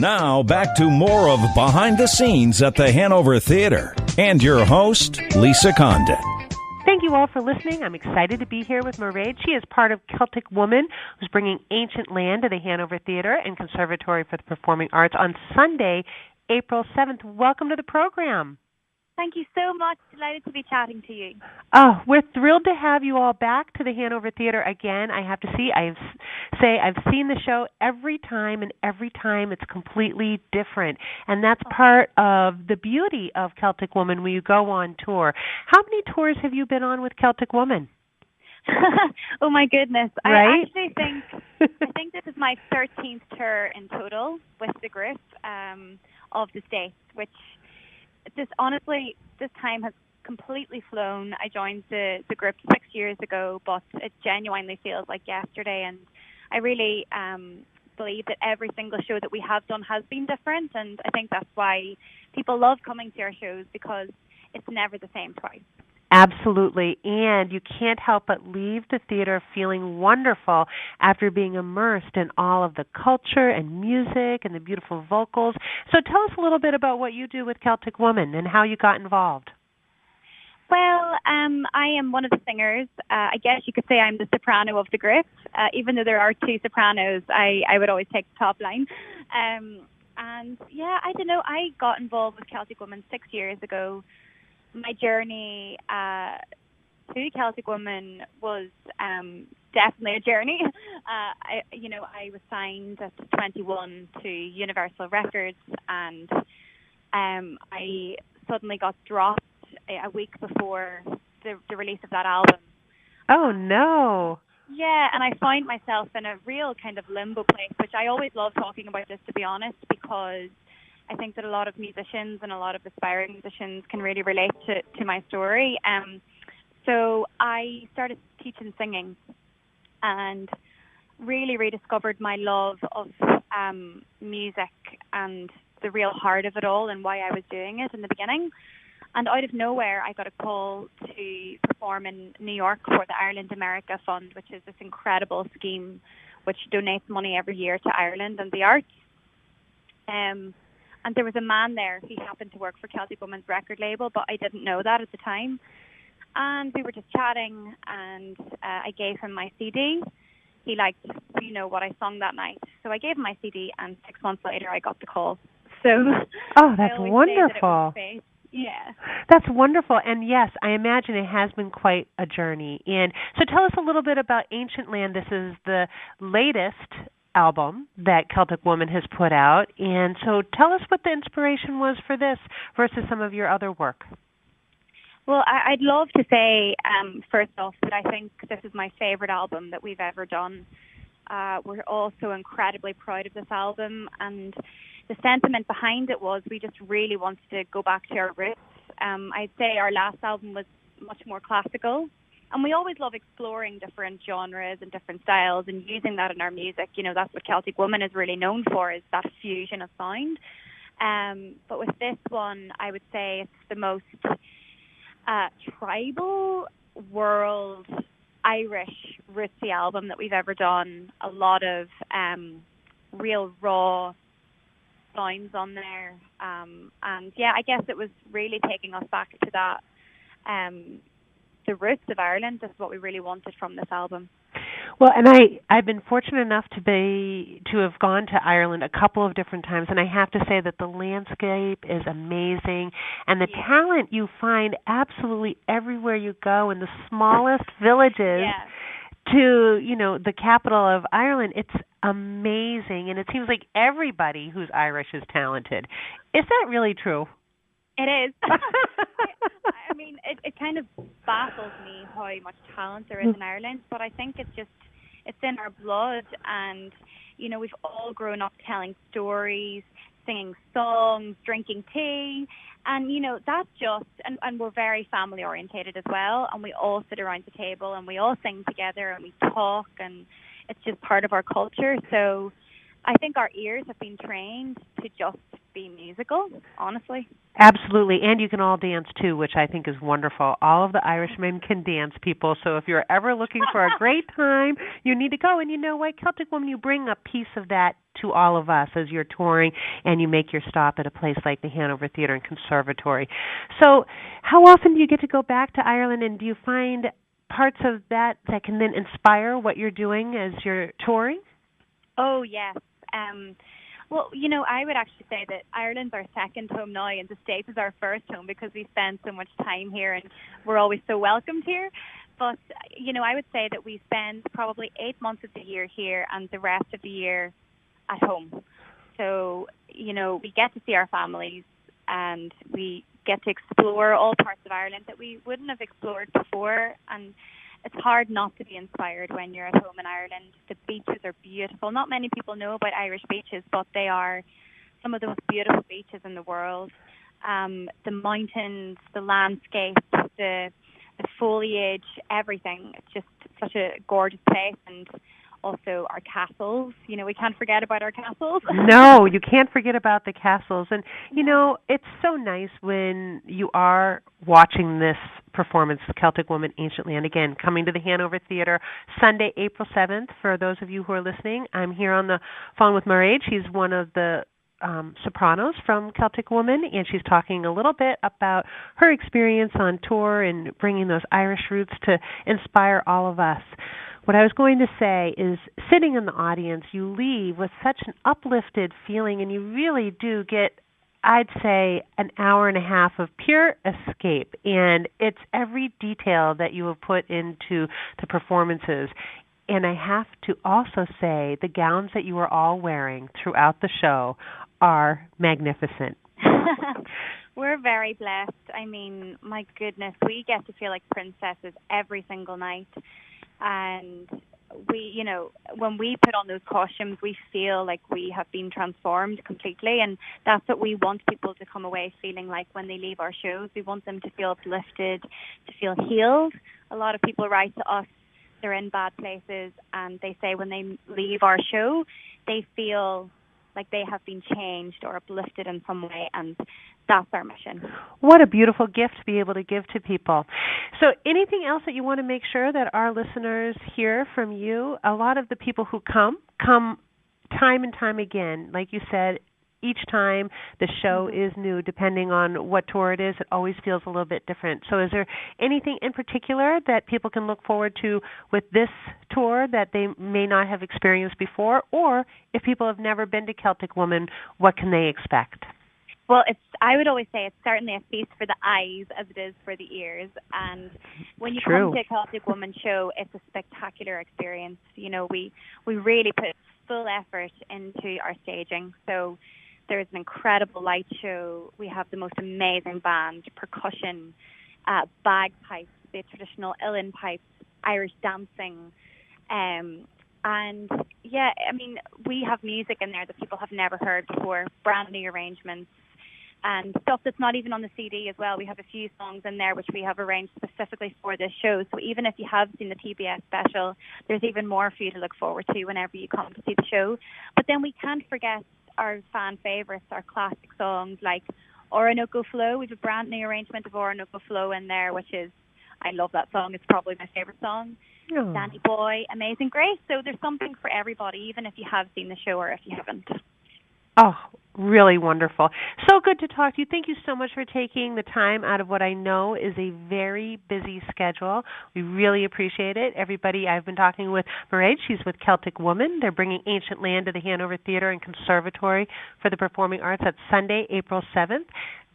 Now, back to more of Behind the Scenes at the Hanover Theatre. And your host, Lisa Condit. Thank you all for listening. I'm excited to be here with Mairead. She is part of Celtic Woman, who's bringing ancient land to the Hanover Theatre and Conservatory for the Performing Arts on Sunday, April 7th. Welcome to the program. Thank you so much. Delighted to be chatting to you. Oh, we're thrilled to have you all back to the Hanover Theatre again. I have to say I've seen the show every time, and every time it's completely different. And that's part of the beauty of Celtic Woman when you go on tour. How many tours have you been on with Celtic Woman? Oh my goodness! Right? I actually think this is my 13th tour in total with the group of the States, which. Honestly, this time has completely flown. I joined the group 6 years ago, but it genuinely feels like yesterday. And I really believe that every single show that we have done has been different. And I think that's why people love coming to our shows, because it's never the same twice. Absolutely, and you can't help but leave the theater feeling wonderful after being immersed in all of the culture and music and the beautiful vocals. So tell us a little bit about what you do with Celtic Woman and how you got involved. Well, I am one of the singers. I guess you could say I'm the soprano of the group. Even though there are two sopranos, I would always take the top line. And yeah, I don't know, I got involved with Celtic Woman 6 years ago. My journey to Celtic Woman was definitely a journey. I was signed at 21 to Universal Records, and I suddenly got dropped a week before the release of that album. Oh, no. Yeah, and I find myself in a real kind of limbo place, which I always love talking about this, to be honest, because I think that a lot of musicians and a lot of aspiring musicians can really relate to my story. So I started teaching singing and really rediscovered my love of music and the real heart of it all and why I was doing it in the beginning. And out of nowhere, I got a call to perform in New York for the Ireland America Fund, which is this incredible scheme which donates money every year to Ireland and the arts. And there was a man there. He happened to work for Celtic Woman's record label, but I didn't know that at the time. And we were just chatting, and I gave him my CD. He liked, what I sung that night. So I gave him my CD, and 6 months later, I got the call. So oh, that's wonderful. Yeah. That's wonderful. And yes, I imagine it has been quite a journey. And so tell us a little bit about Ancient Land. This is the latest album that Celtic Woman has put out. And so tell us what the inspiration was for this versus some of your other work. Well, I'd love to say, first off, that I think this is my favorite album that we've ever done. We're all so incredibly proud of this album, and the sentiment behind it was we just really wanted to go back to our roots. I'd say our last album was much more classical, and we always love exploring different genres and different styles and using that in our music. That's what Celtic Woman is really known for, is that fusion of sound. But with this one, I would say it's the most tribal, world, Irish, rootsy album that we've ever done. A lot of real raw sounds on there. And yeah, I guess it was really taking us back to that, the roots of Ireland. Is what we really wanted from this album. Well, and I've been fortunate enough to have gone to Ireland a couple of different times, and I have to say that the landscape is amazing, and the talent you find absolutely everywhere you go, in the smallest villages to, the capital of Ireland. It's amazing, and it seems like everybody who's Irish is talented. Is that really true? It is. I mean, it kind of baffles me how much talent there is in Ireland, but I think it's in our blood, and, we've all grown up telling stories, singing songs, drinking tea, and, that's just, and we're very family orientated as well, and we all sit around the table and we all sing together and we talk, and it's just part of our culture. So I think our ears have been trained to just be musical, honestly. Absolutely, and you can all dance too, which I think is wonderful. All of the Irishmen can dance, people, so if you're ever looking for a great time, you need to go. And you know what, Celtic Woman, you bring a piece of that to all of us as you're touring and you make your stop at a place like the Hanover Theatre and Conservatory. So how often do you get to go back to Ireland, and do you find parts of that can then inspire what you're doing as you're touring? Oh, yes. Well, you know, I would actually say that Ireland's our second home now, and the States is our first home because we spend so much time here and we're always so welcomed here. But, you know, I would say that we spend probably 8 months of the year here and the rest of the year at home. So, you know, we get to see our families and we get to explore all parts of Ireland that we wouldn't have explored before. And it's hard not to be inspired when you're at home in Ireland. The beaches are beautiful. Not many people know about Irish beaches, but they are some of the most beautiful beaches in the world. The mountains, the landscape, the foliage, everything. It's just such a gorgeous place. And also our castles. You know, we can't forget about our castles. No, you can't forget about the castles. And, you know, it's so nice when you are watching this performance, Celtic Woman, Ancient Land, again, coming to the Hanover Theatre Sunday, April 7th. For those of you who are listening, I'm here on the phone with Mairead. She's one of the sopranos from Celtic Woman, and she's talking a little bit about her experience on tour and bringing those Irish roots to inspire all of us. What I was going to say is, sitting in the audience, you leave with such an uplifted feeling, and you really do get, I'd say, an hour and a half of pure escape. And it's every detail that you have put into the performances. And I have to also say, the gowns that you are all wearing throughout the show are magnificent. We're very blessed. I mean, my goodness, we get to feel like princesses every single night. And we, you know, when we put on those costumes, we feel like we have been transformed completely. And that's what we want people to come away feeling like when they leave our shows. We want them to feel uplifted, to feel healed. A lot of people write to us, they're in bad places, and they say when they leave our show, they feel like they have been changed or uplifted in some way, and that's our mission. What a beautiful gift to be able to give to people. So anything else that you want to make sure that our listeners hear from you? A lot of the people who come time and time again. Like you said, each time the show is new, depending on what tour it is, it always feels a little bit different. So is there anything in particular that people can look forward to with this tour that they may not have experienced before? Or if people have never been to Celtic Woman, what can they expect? Well, I would always say it's certainly a feast for the eyes as it is for the ears. And when you come to a Celtic Woman show, it's a spectacular experience. You know, we really put full effort into our staging. So there's an incredible light show. We have the most amazing band, percussion, bagpipes, the traditional uilleann pipes, Irish dancing. And, yeah, I mean, we have music in there that people have never heard before, brand new arrangements, and stuff that's not even on the CD as well. We have a few songs in there which we have arranged specifically for this show. So even if you have seen the TBS special, there's even more for you to look forward to whenever you come to see the show. But then we can't forget our fan favourites, our classic songs like Orinoco Flow. We have a brand new arrangement of Orinoco Flow in there, which is, I love that song. It's probably my favourite song. Oh. Danny Boy, Amazing Grace. So there's something for everybody, even if you have seen the show or if you haven't. Oh, really wonderful. So good to talk to you. Thank you so much for taking the time out of what I know is a very busy schedule. We really appreciate it. Everybody, I've been talking with Mairead. She's with Celtic Woman. They're bringing Ancient Land to the Hanover Theatre and Conservatory for the Performing Arts. That's Sunday, April 7th.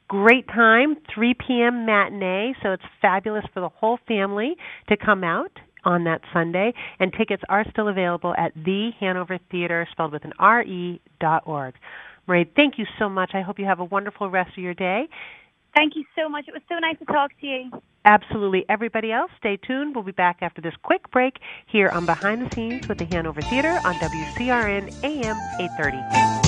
Great time, 3 p.m. matinee, so it's fabulous for the whole family to come out on that Sunday, and tickets are still available at the Hanover Theatre, spelled with an RE.org. Mairead, thank you so much. I hope you have a wonderful rest of your day. Thank you so much. It was so nice to talk to you. Absolutely. Everybody else, stay tuned. We'll be back after this quick break here on Behind the Scenes with the Hanover Theatre on WCRN AM 830.